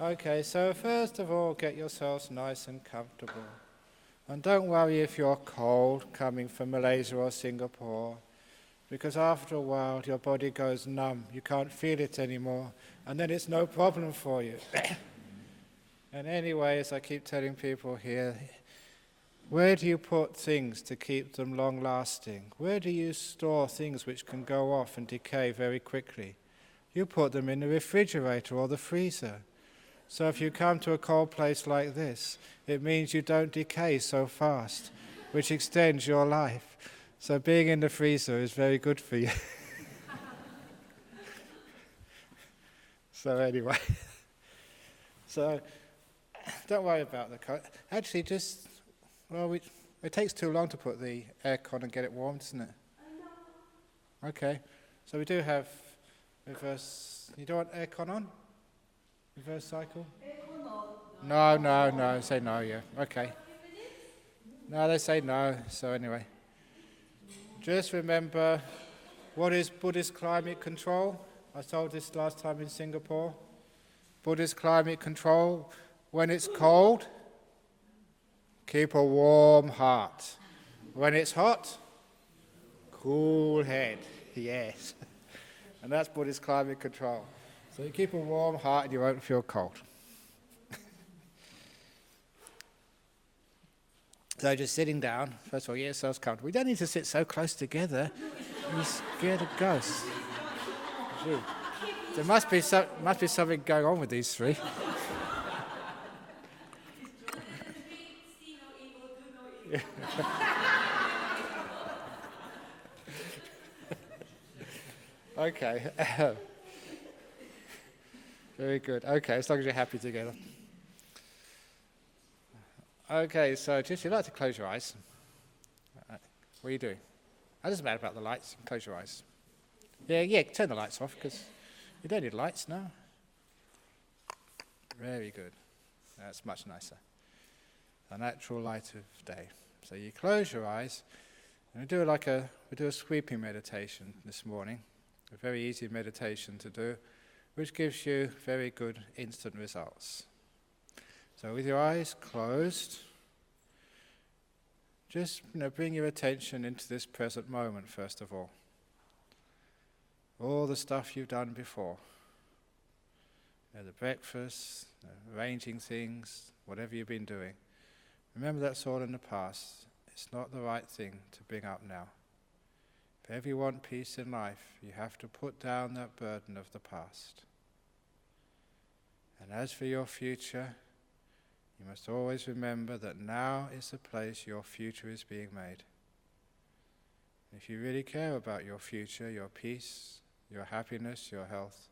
Okay, so first of all, get yourselves nice and comfortable. And don't worry if you're cold coming from Malaysia or Singapore, because after a while your body goes numb, you can't feel it anymore, and then it's no problem for you. And anyway, as I keep telling people here, where do you put things to keep them long-lasting? Where do you store things which can go off and decay very quickly? You put them in the refrigerator or the freezer. So if you come to a cold place like this, it means you don't decay so fast, which extends your life. So being in the freezer is very good for you. So anyway, so don't worry about the cold. Actually, it takes too long to put the aircon and get it warm, doesn't it? Okay, so we do have reverse. You don't want aircon on? Reverse cycle? No. Say no, yeah. Okay. No, they say no. So anyway. Just remember, what is Buddhist climate control? I told this last time in Singapore. Buddhist climate control, when it's cold, keep a warm heart. When it's hot, cool head. Yes. And that's Buddhist climate control. So you keep a warm heart and you won't feel cold. So just sitting down, first of all, get yourselves comfortable. We don't need to sit so close together. You're scared of ghosts. Gee. There must be something going on with these three. Okay. Very good. Okay, as long as you're happy together. Okay, so just you'd like to close your eyes. What are you doing? It doesn't matter about the lights. Close your eyes. Yeah, turn the lights off because you don't need lights now. Very good. That's much nicer. The natural light of day. So you close your eyes and we do a sweeping meditation this morning. A very easy meditation to do, which gives you very good instant results. So with your eyes closed, just bring your attention into this present moment first of all. All the stuff you've done before. The breakfast, arranging things, whatever you've been doing. Remember that's all in the past. It's not the right thing to bring up now. If ever you want peace in life, you have to put down that burden of the past. And as for your future, you must always remember that now is the place your future is being made. If you really care about your future, your peace, your happiness, your health,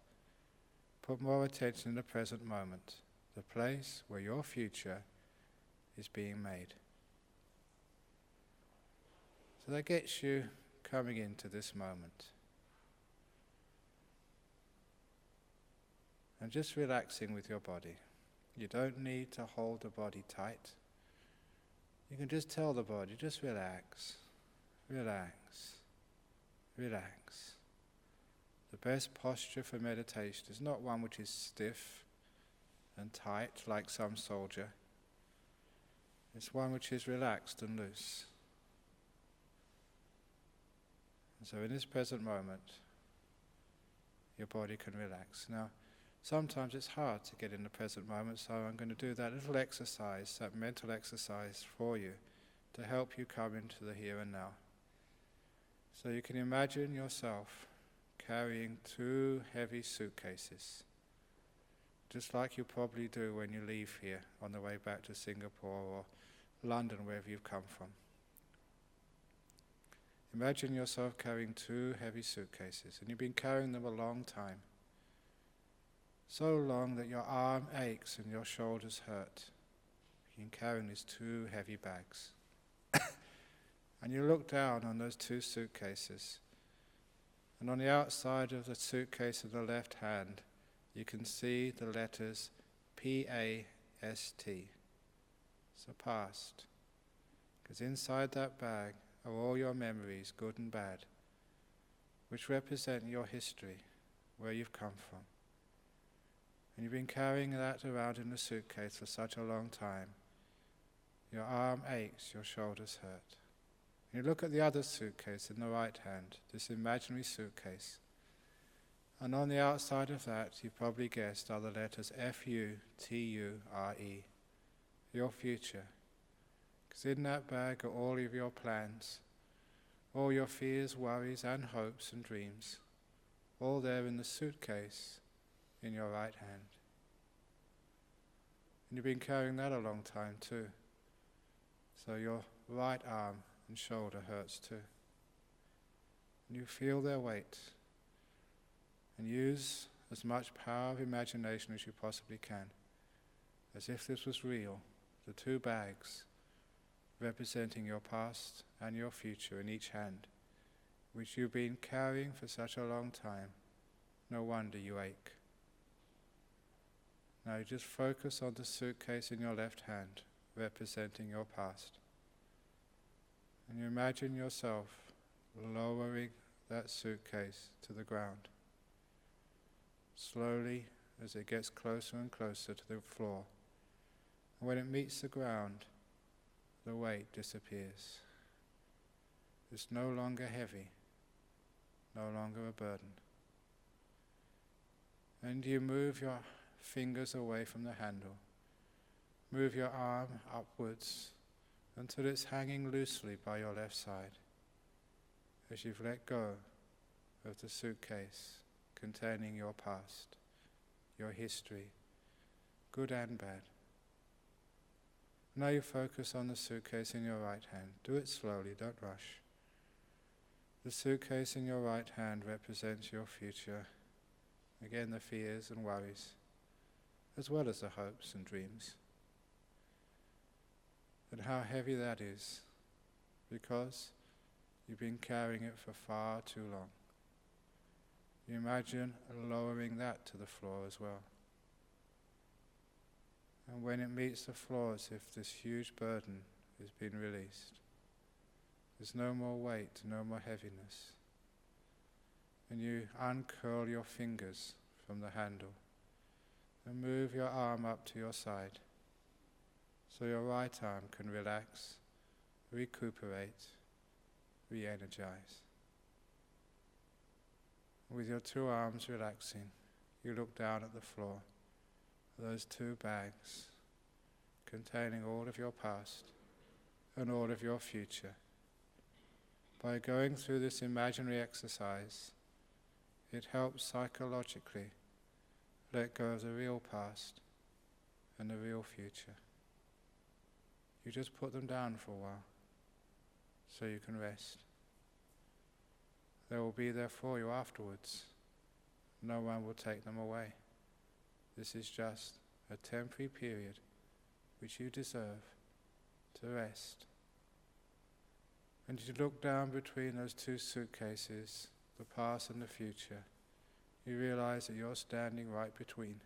put more attention in the present moment, the place where your future is being made. So that gets you coming into this moment. And just relaxing with your body. You don't need to hold the body tight. You can just tell the body, just relax, relax, relax. The best posture for meditation is not one which is stiff and tight like some soldier. It's one which is relaxed and loose. And so in this present moment, your body can relax. Now, sometimes it's hard to get in the present moment, so I'm going to do that little exercise, that mental exercise for you to help you come into the here and now. So you can imagine yourself carrying 2 heavy suitcases, just like you probably do when you leave here on the way back to Singapore or London, wherever you've come from. Imagine yourself carrying 2 heavy suitcases, and you've been carrying them a long time. So long that your arm aches and your shoulders hurt. You've been carrying these 2 heavy bags. And you look down on those 2 suitcases, and on the outside of the suitcase of the left hand, you can see the letters P-A-S-T. So past. Because inside that bag are all your memories, good and bad, which represent your history, where you've come from. And you've been carrying that around in the suitcase for such a long time. Your arm aches, your shoulders hurt. And you look at the other suitcase in the right hand, this imaginary suitcase. And on the outside of that, you've probably guessed, are the letters F-U-T-U-R-E, your future. Because in that bag are all of your plans, all your fears, worries, and hopes and dreams, all there in the suitcase in your right hand. And you've been carrying that a long time too. So your right arm and shoulder hurts too. And you feel their weight. And use as much power of imagination as you possibly can, as if this was real, the two bags representing your past and your future in each hand, which you've been carrying for such a long time. No wonder you ache. Now you just focus on the suitcase in your left hand, representing your past. And you imagine yourself lowering that suitcase to the ground, slowly as it gets closer and closer to the floor. And when it meets the ground, the weight disappears. It's no longer heavy, no longer a burden. And you move your fingers away from the handle. Move your arm upwards until it's hanging loosely by your left side, as you've let go of the suitcase containing your past, your history, good and bad. Now you focus on the suitcase in your right hand. Do it slowly, don't rush. The suitcase in your right hand represents your future. Again, the fears and worries, as well as the hopes and dreams. And how heavy that is, because you've been carrying it for far too long. You imagine lowering that to the floor as well. And when it meets the floor, as if this huge burden has been released. There's no more weight, no more heaviness. And you uncurl your fingers from the handle and move your arm up to your side, so your right arm can relax, recuperate, re-energize. With your two arms relaxing, you look down at the floor, at those two bags containing all of your past and all of your future. By going through this imaginary exercise, it helps psychologically let go of the real past and the real future. You just put them down for a while so you can rest. They will be there for you afterwards. No one will take them away. This is just a temporary period which you deserve to rest. And as you look down between those two suitcases, the past and the future, you realize that you're standing right between,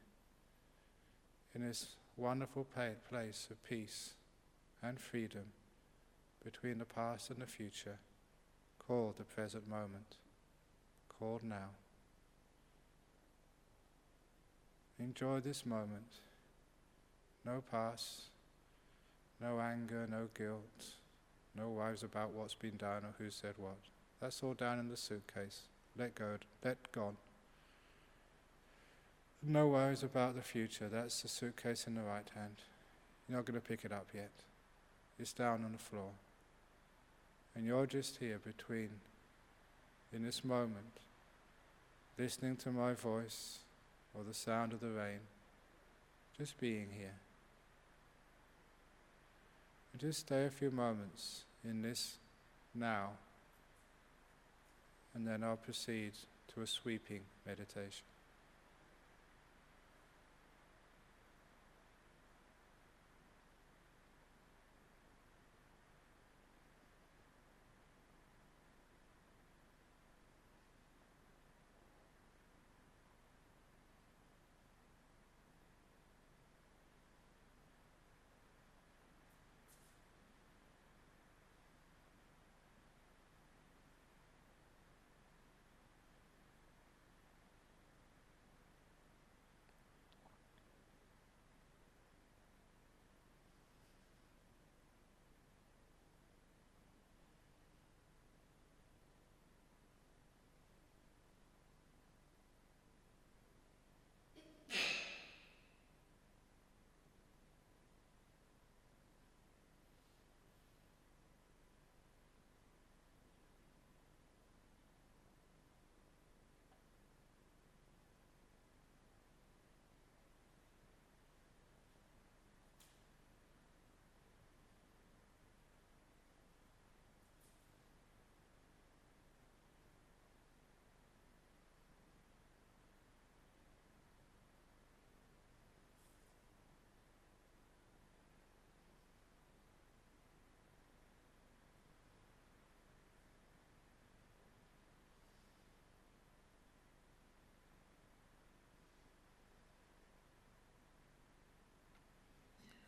in this wonderful place of peace and freedom between the past and the future, called the present moment, called now. Enjoy this moment. No past, no anger, no guilt, no worries about what's been done or who said what. That's all down in the suitcase. Let go, let gone. No worries about the future. That's the suitcase in the right hand. You're not going to pick it up yet. It's down on the floor. And you're just here between, in this moment, listening to my voice or the sound of the rain, just being here. And just stay a few moments in this now, and then I'll proceed to a sweeping meditation.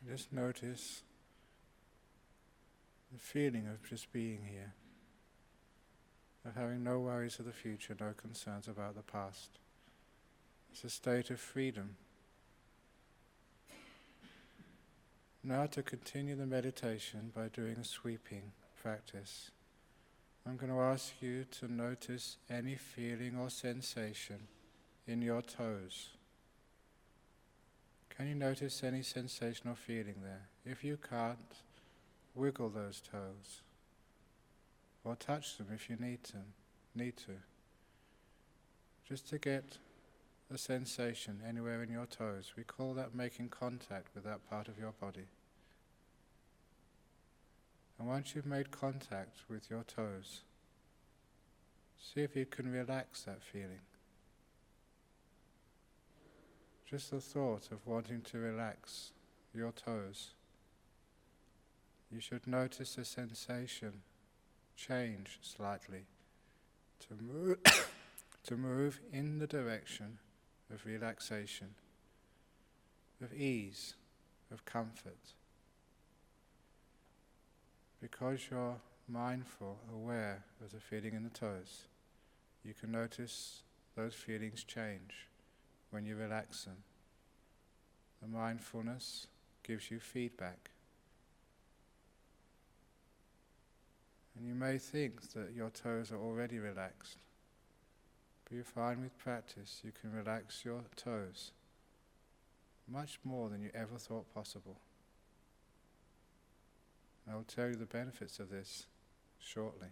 Just notice the feeling of just being here, of having no worries of the future, no concerns about the past. It's a state of freedom. Now to continue the meditation by doing a sweeping practice, I'm going to ask you to notice any feeling or sensation in your toes. Can you notice any sensation or feeling there? If you can't, wiggle those toes, or touch them if you need to. Just to get a sensation anywhere in your toes. We call that making contact with that part of your body. And once you've made contact with your toes, see if you can relax that feeling. Just the thought of wanting to relax your toes. You should notice the sensation change slightly to move in the direction of relaxation, of ease, of comfort. Because you're mindful, aware of the feeling in the toes, you can notice those feelings change when you relax them. The mindfulness gives you feedback. And you may think that your toes are already relaxed, but you find with practice you can relax your toes much more than you ever thought possible. And I will tell you the benefits of this shortly.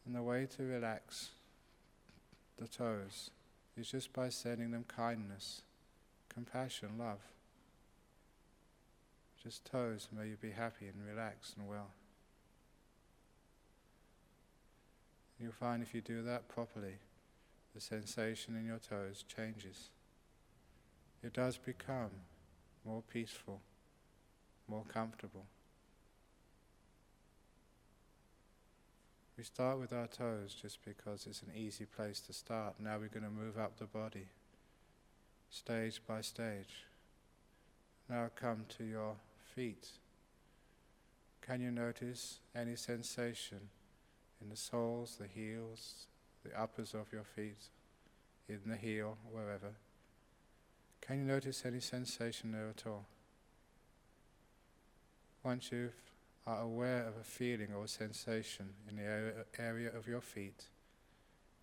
And the way to relax the toes is just by sending them kindness, compassion, love. Just toes, may you be happy and relaxed and well. You'll find if you do that properly, the sensation in your toes changes. It does become more peaceful, more comfortable. We start with our toes just because it's an easy place to start. Now we're going to move up the body, stage by stage. Now come to your feet. Can you notice any sensation in the soles, the heels, the uppers of your feet, in the heel, wherever? Can you notice any sensation there at all? Once you are aware of a feeling or a sensation in the area of your feet,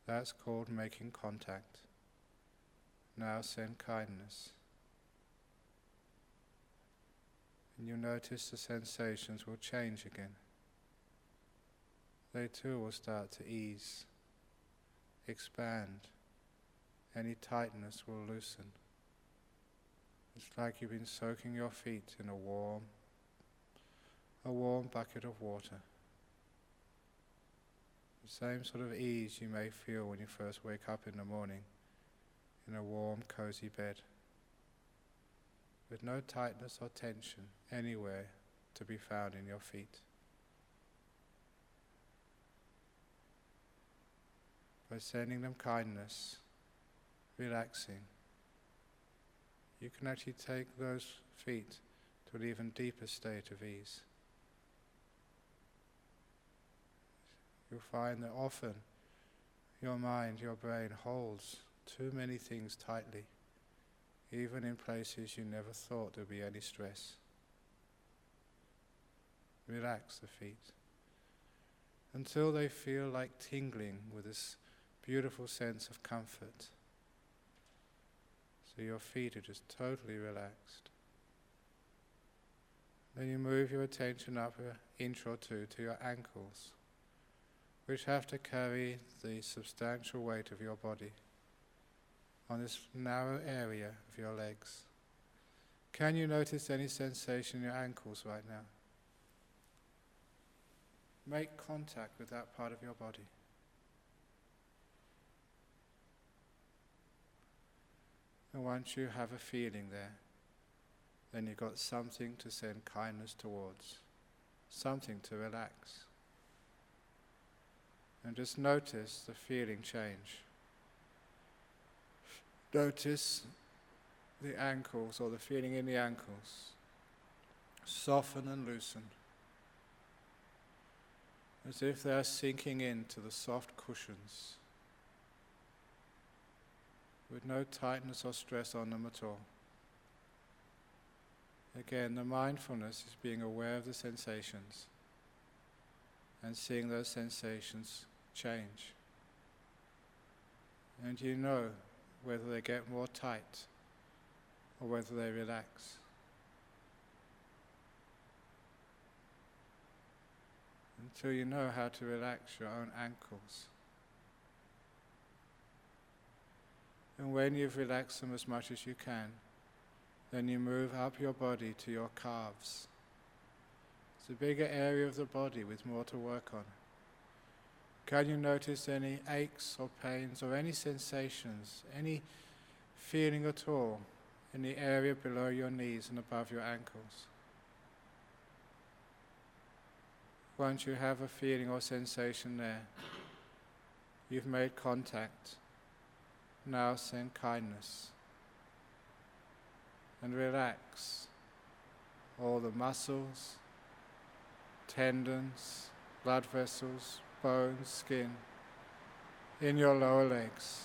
that's called making contact. Now send kindness. And you'll notice the sensations will change again. They too will start to ease, expand. Any tightness will loosen. It's like you've been soaking your feet in a warm bucket of water. The same sort of ease you may feel when you first wake up in the morning in a warm, cozy bed, with no tightness or tension anywhere to be found in your feet. By sending them kindness, relaxing, you can actually take those feet to an even deeper state of ease. You'll find that often your mind, your brain holds too many things tightly, even in places you never thought there'd be any stress. Relax the feet until they feel like tingling with this beautiful sense of comfort. So your feet are just totally relaxed. Then you move your attention up an inch or two to your ankles, which have to carry the substantial weight of your body on this narrow area of your legs. Can you notice any sensation in your ankles right now? Make contact with that part of your body. And once you have a feeling there, then you've got something to send kindness towards, something to relax. And just notice the feeling change. Notice the ankles or the feeling in the ankles soften and loosen, as if they are sinking into the soft cushions with no tightness or stress on them at all. Again, the mindfulness is being aware of the sensations and seeing those sensations change. And you know whether they get more tight or whether they relax. Until you know how to relax your own ankles. And when you've relaxed them as much as you can, then you move up your body to your calves. It's a bigger area of the body with more to work on. Can you notice any aches or pains or any sensations, any feeling at all in the area below your knees and above your ankles? Once you have a feeling or sensation there, you've made contact. Now send kindness and relax all the muscles, tendons, blood vessels, bones, skin in your lower legs.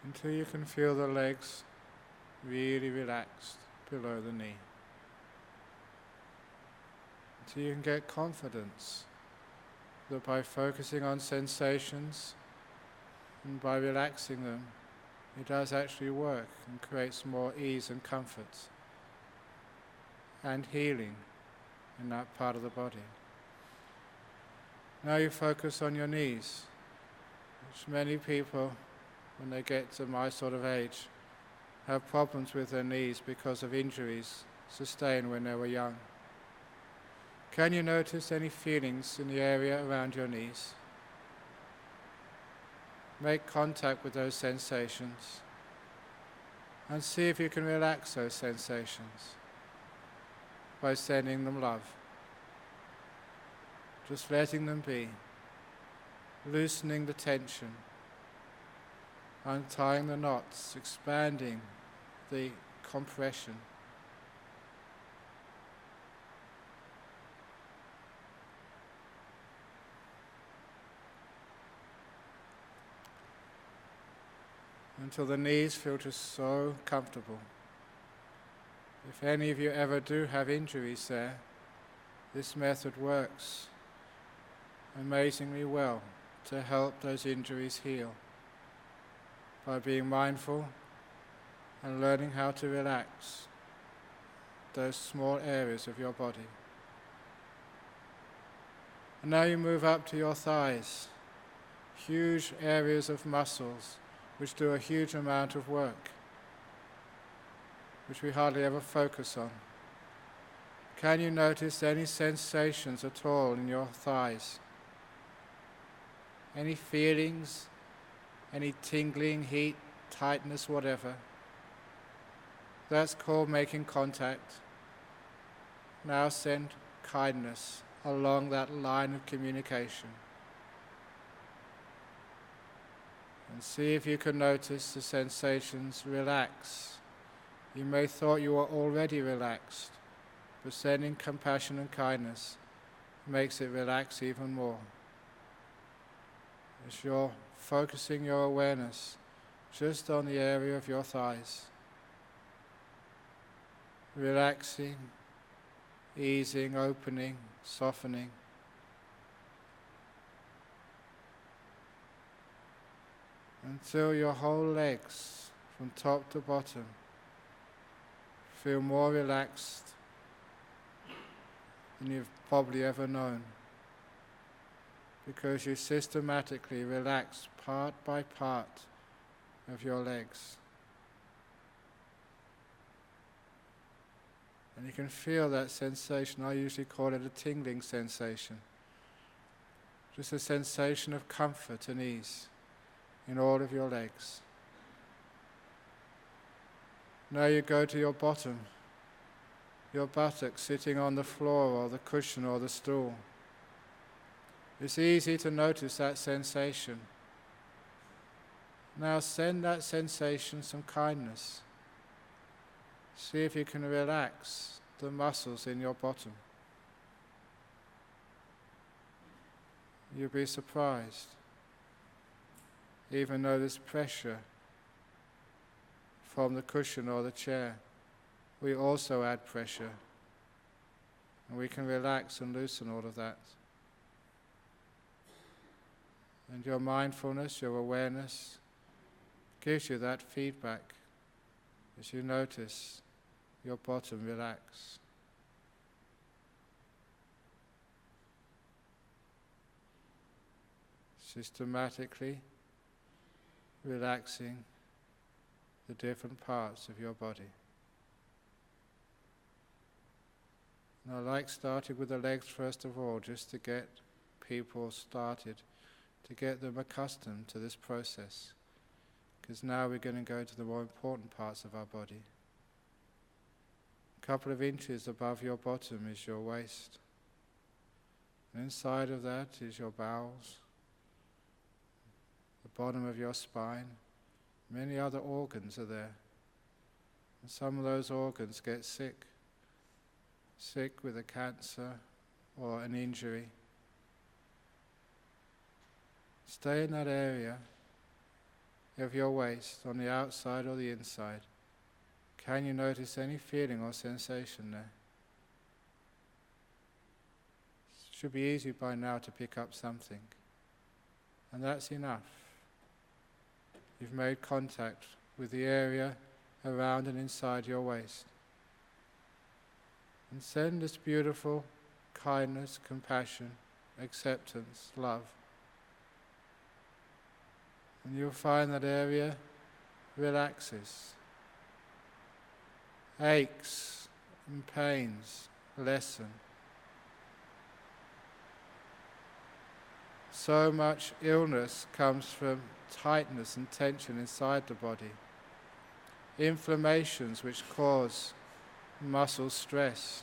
Until you can feel the legs really relaxed below the knee. Until you can get confidence that by focusing on sensations and by relaxing them, it does actually work and creates more ease and comfort and healing in that part of the body. Now you focus on your knees, which many people, when they get to my sort of age, have problems with their knees because of injuries sustained when they were young. Can you notice any feelings in the area around your knees? Make contact with those sensations and see if you can relax those sensations by sending them love. Just letting them be, loosening the tension, untying the knots, expanding the compression. Until the knees feel just so comfortable. If any of you ever do have injuries there, this method works amazingly well to help those injuries heal, by being mindful and learning how to relax those small areas of your body. And now you move up to your thighs, huge areas of muscles which do a huge amount of work, which we hardly ever focus on. Can you notice any sensations at all in your thighs? Any feelings? Any tingling, heat, tightness, whatever? That's called making contact. Now send kindness along that line of communication. And see if you can notice the sensations relax. You may thought you were already relaxed, but sending compassion and kindness makes it relax even more. As you're focusing your awareness just on the area of your thighs. relaxing, easing, opening, softening. Until your whole legs, from top to bottom, feel more relaxed than you've probably ever known, because you systematically relax part by part of your legs. And you can feel that sensation. I usually call it a tingling sensation. Just a sensation of comfort and ease in all of your legs. Now you go to your bottom, your buttocks sitting on the floor or the cushion or the stool. It's easy to notice that sensation. Now send that sensation some kindness. See if you can relax the muscles in your bottom. You'll be surprised. Even though there's pressure from the cushion or the chair, we also add pressure. And we can relax and loosen all of that. And your mindfulness, your awareness, gives you that feedback as you notice your bottom relax. Systematically relaxing the different parts of your body. And I like starting with the legs first of all, just to get people started, to get them accustomed to this process. Because now we're going to go to the more important parts of our body. A couple of inches above your bottom is your waist. And inside of that is your bowels, the bottom of your spine. Many other organs are there. And some of those organs get sick with a cancer or an injury. Stay in that area of your waist, on the outside or the inside. Can you notice any feeling or sensation there? It should be easy by now to pick up something. And that's enough. You've made contact with the area around and inside your waist. And send this beautiful kindness, compassion, acceptance, love. And you'll find that area relaxes. Aches and pains lessen. So much illness comes from tightness and tension inside the body. Inflammations which cause muscle stress.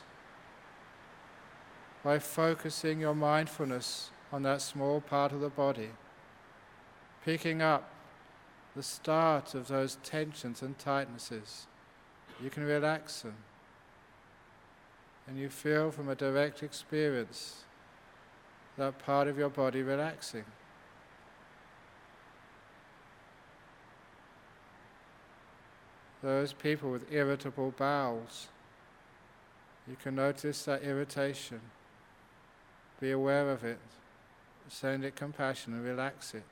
By focusing your mindfulness on that small part of the body, picking up the start of those tensions and tightnesses, you can relax them. And you feel from a direct experience that part of your body relaxing. Those people with irritable bowels, you can notice that irritation. Be aware of it. Send it compassion and relax it.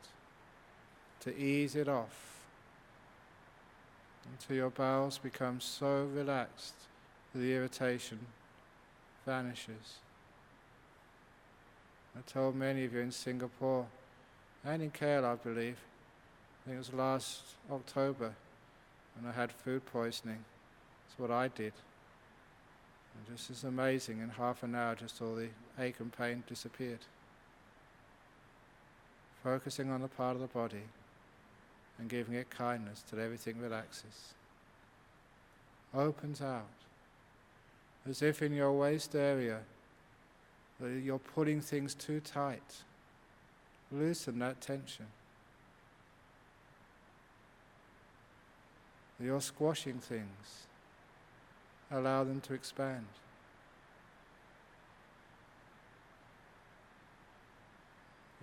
To ease it off. Until your bowels become so relaxed that the irritation vanishes. I told many of you in Singapore and in Kerala, I believe, I think it was last October, when I had food poisoning. That's what I did. And just as amazing, in half an hour just all the ache and pain disappeared. Focusing on the part of the body and giving it kindness till everything relaxes. Opens out. As if in your waist area you're pulling things too tight. Loosen that tension. You're squashing things. Allow them to expand.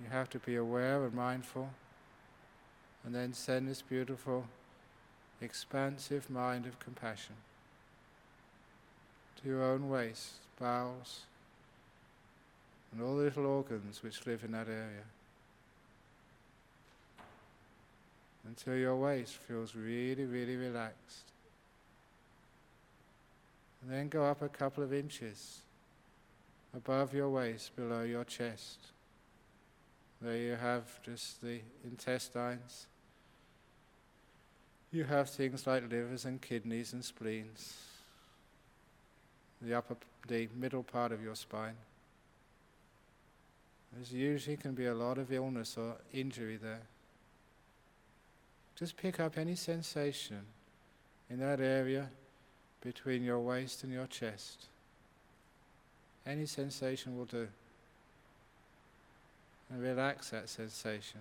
You have to be aware and mindful, and then send this beautiful, expansive mind of compassion. to your own waist, bowels, and all the little organs which live in that area, until your waist feels really, really relaxed. And then go up a couple of inches above your waist, below your chest. There you have just the intestines. You have things like livers and kidneys and spleens. The middle part of your spine. There usually can be a lot of illness or injury there. Just pick up any sensation in that area between your waist and your chest. Any sensation will do. And relax that sensation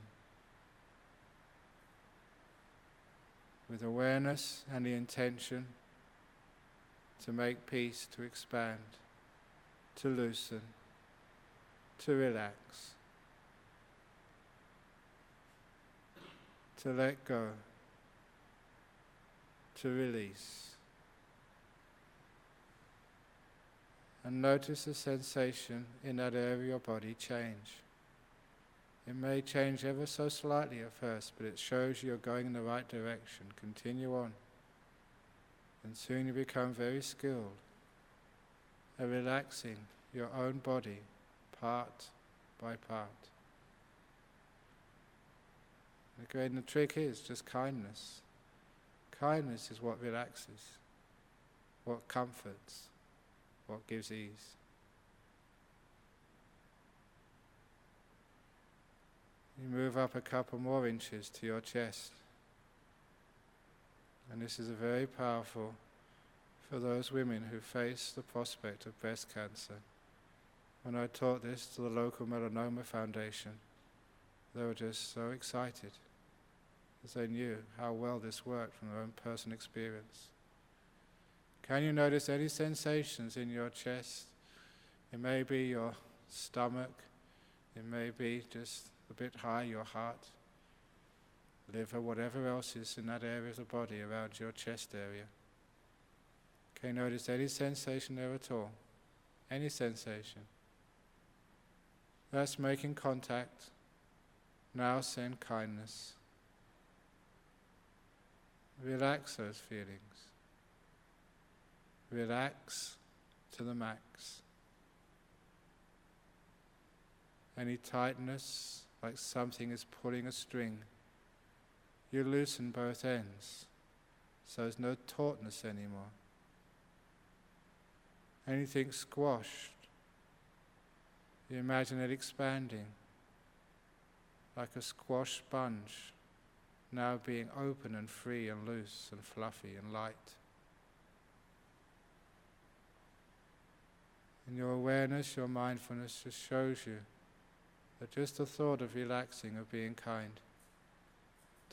with awareness and the intention to make peace, to expand, to loosen, to relax, to let go, to release. And notice the sensation in that area of your body change. It may change ever so slightly at first, but it shows you're going in the right direction. Continue on. And soon you become very skilled at relaxing your own body part by part. Again, the trick is just kindness. Kindness is what relaxes, what comforts, what gives ease. You move up a couple more inches to your chest. And this is very powerful for those women who face the prospect of breast cancer. When I taught this to the local melanoma foundation, they were just so excited as they knew how well this worked from their own personal experience. Can you notice any sensations in your chest? It may be your stomach, it may be just a bit high, your heart, liver, whatever else is in that area of the body around your chest area. Can you notice any sensation there at all? Any sensation? That's making contact. Now send kindness. Relax those feelings. Relax to the max. Any tightness, like something is pulling a string, you loosen both ends, so there's no tautness anymore. Anything squashed, you imagine it expanding, like a squashed sponge, now being open and free and loose and fluffy and light. In your awareness, your mindfulness just shows you that just the thought of relaxing, of being kind,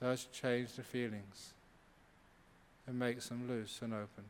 does change the feelings and makes them loose and open.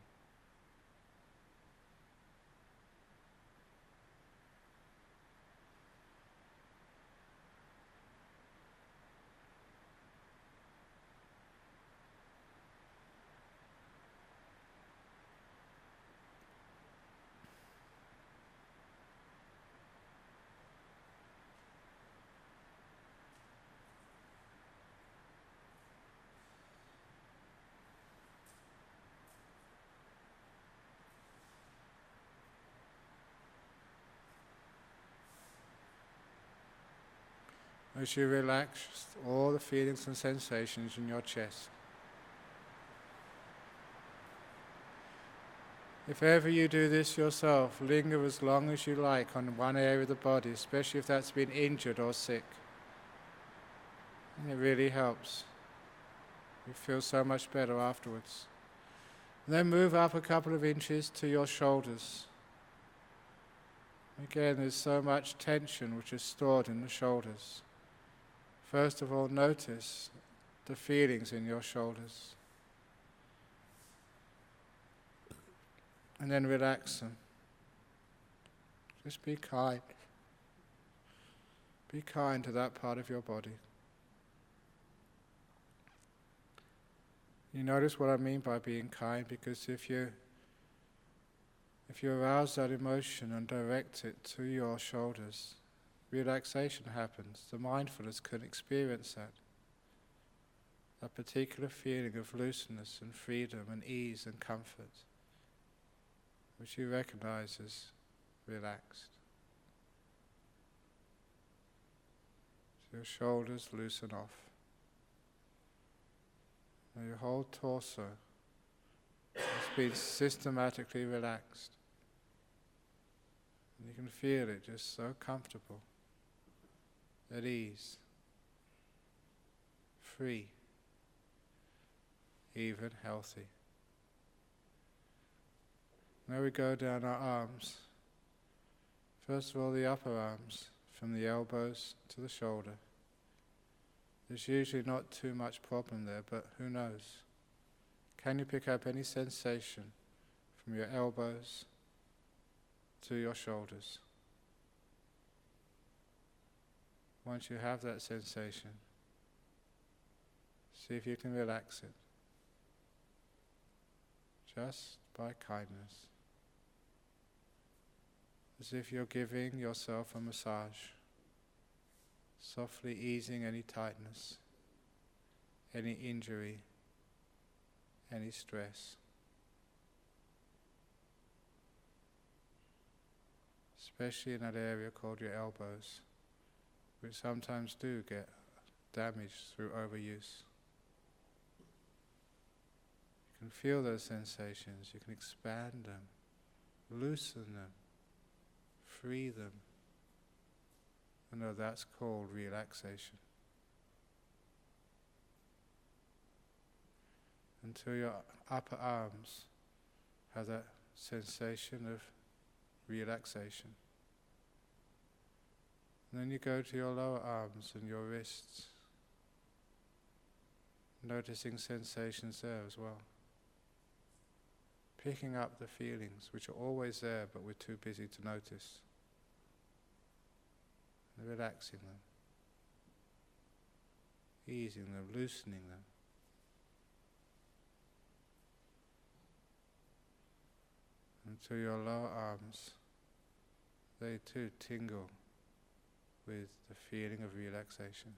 As you relax all the feelings and sensations in your chest. If ever you do this yourself, linger as long as you like on one area of the body, especially if that's been injured or sick. And it really helps. You feel so much better afterwards. And then move up a couple of inches to your shoulders. Again, there's so much tension which is stored in the shoulders. First of all, notice the feelings in your shoulders. And then relax them. Just be kind. Be kind to that part of your body. You notice what I mean by being kind, because if you If you arouse that emotion and direct it to your shoulders, relaxation happens. The mindfulness can experience that. A particular feeling of looseness and freedom and ease and comfort, which you recognize as relaxed. So your shoulders loosen off. Now your whole torso has been systematically relaxed. And you can feel it just so comfortable, at ease, free, even healthy. Now we go down our arms. First of all, the upper arms, from the elbows to the shoulder. There's usually not too much problem there, but who knows? Can you pick up any sensation from your elbows to your shoulders? Once you have that sensation, see if you can relax it, just by kindness, as if you're giving yourself a massage, softly easing any tightness, any injury, any stress. Especially in that area called your elbows, which sometimes do get damaged through overuse. You can feel those sensations, you can expand them, loosen them, free them. And know that's called relaxation. Until your upper arms have that sensation of relaxation. And then you go to your lower arms and your wrists, noticing sensations there as well. Picking up the feelings which are always there but we're too busy to notice. And relaxing them, easing them, loosening them. Until your lower arms, they too tingle with the feeling of relaxation.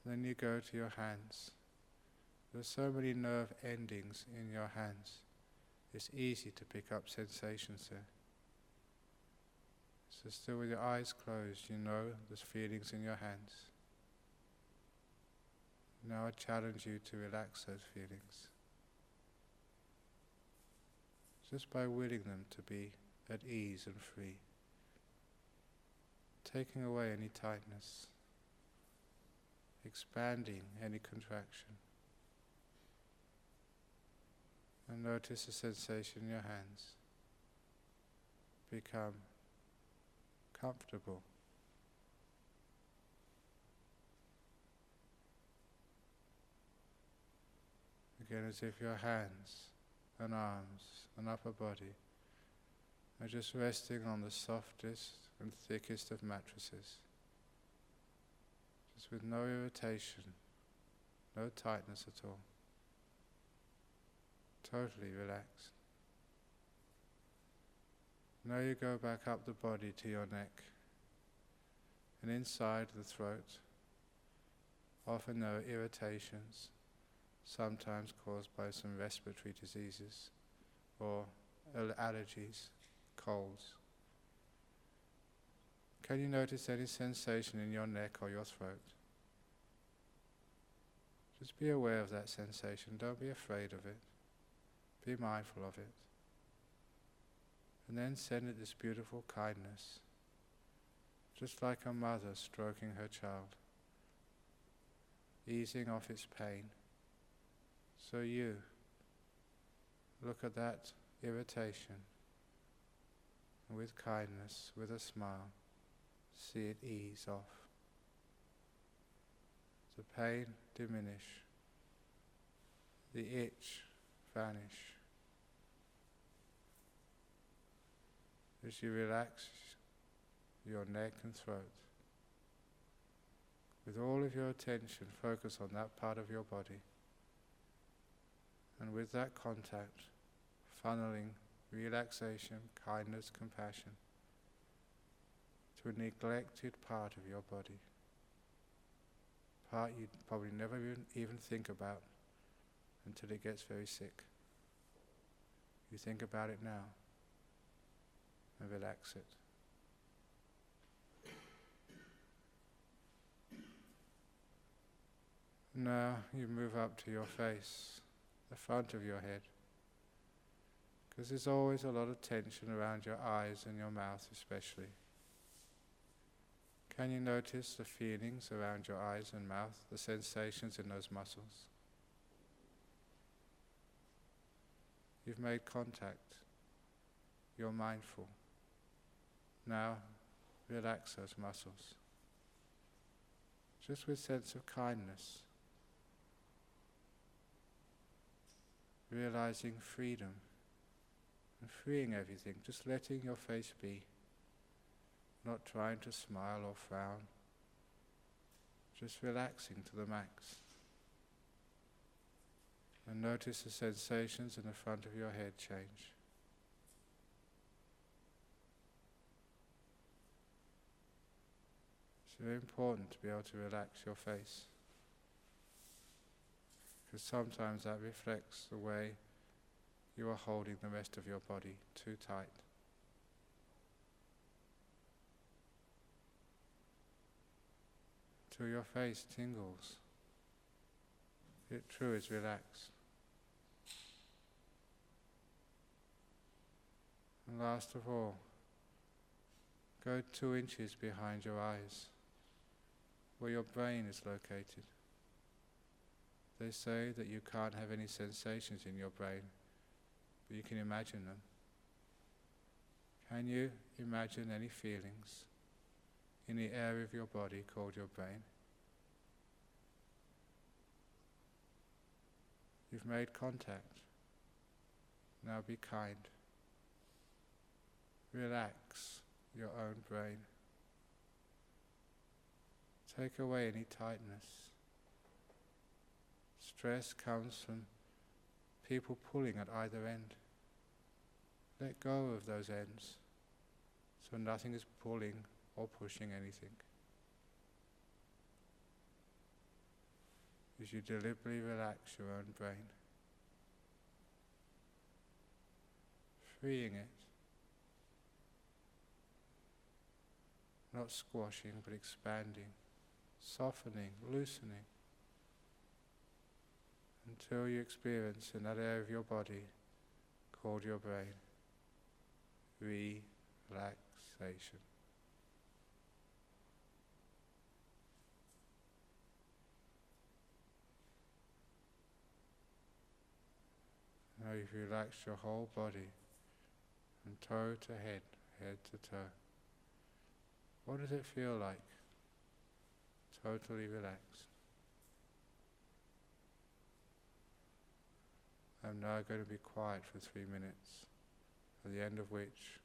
Then you go to your hands. There's so many nerve endings in your hands. It's easy to pick up sensations there. So still with your eyes closed, you know there's feelings in your hands. Now I challenge you to relax those feelings. Just by willing them to be at ease and free. Taking away any tightness. Expanding any contraction. And notice the sensation in your hands. Become comfortable. Again, as if your hands and arms and upper body are just resting on the softest and thickest of mattresses, just with no irritation, no tightness at all, totally relaxed. Now you go back up the body to your neck and inside the throat. Often there are irritations, sometimes caused by some respiratory diseases or allergies, colds. Can you notice any sensation in your neck or your throat? Just be aware of that sensation. Don't be afraid of it. Be mindful of it. And then send it this beautiful kindness, just like a mother stroking her child, easing off its pain. So you look at that irritation, and with kindness, with a smile, see it ease off. The pain diminish, the itch vanish. As you relax your neck and throat, with all of your attention focus on that part of your body, and with that contact, funneling relaxation, kindness, compassion to a neglected part of your body, part you'd probably never even think about until it gets very sick. You think about it now and relax it. Now you move up to your face, the front of your head, because there's always a lot of tension around your eyes and your mouth especially. Can you notice the feelings around your eyes and mouth, the sensations in those muscles? You've made contact. You're mindful. Now relax those muscles. Just with sense of kindness. Realizing freedom and freeing everything, just letting your face be, not trying to smile or frown, just relaxing to the max. And notice the sensations in the front of your head change. It's very important to be able to relax your face, because sometimes that reflects the way you are holding the rest of your body too tight. Till your face tingles. It true is relaxed. And last of all, go 2 inches behind your eyes, where your brain is located. They say that you can't have any sensations in your brain, but you can imagine them. Can you imagine any feelings in the area of your body called your brain? You've made contact. Now be kind. Relax your own brain. Take away any tightness. Stress comes from people pulling at either end. Let go of those ends, so nothing is pulling or pushing anything. As you deliberately relax your own brain, freeing it, not squashing but expanding, softening, loosening, until you experience in that area of your body called your brain, relaxation. Now you've relaxed your whole body from toe to head, head to toe. What does it feel like? Totally relaxed. I'm now going to be quiet for 3 minutes, at the end of which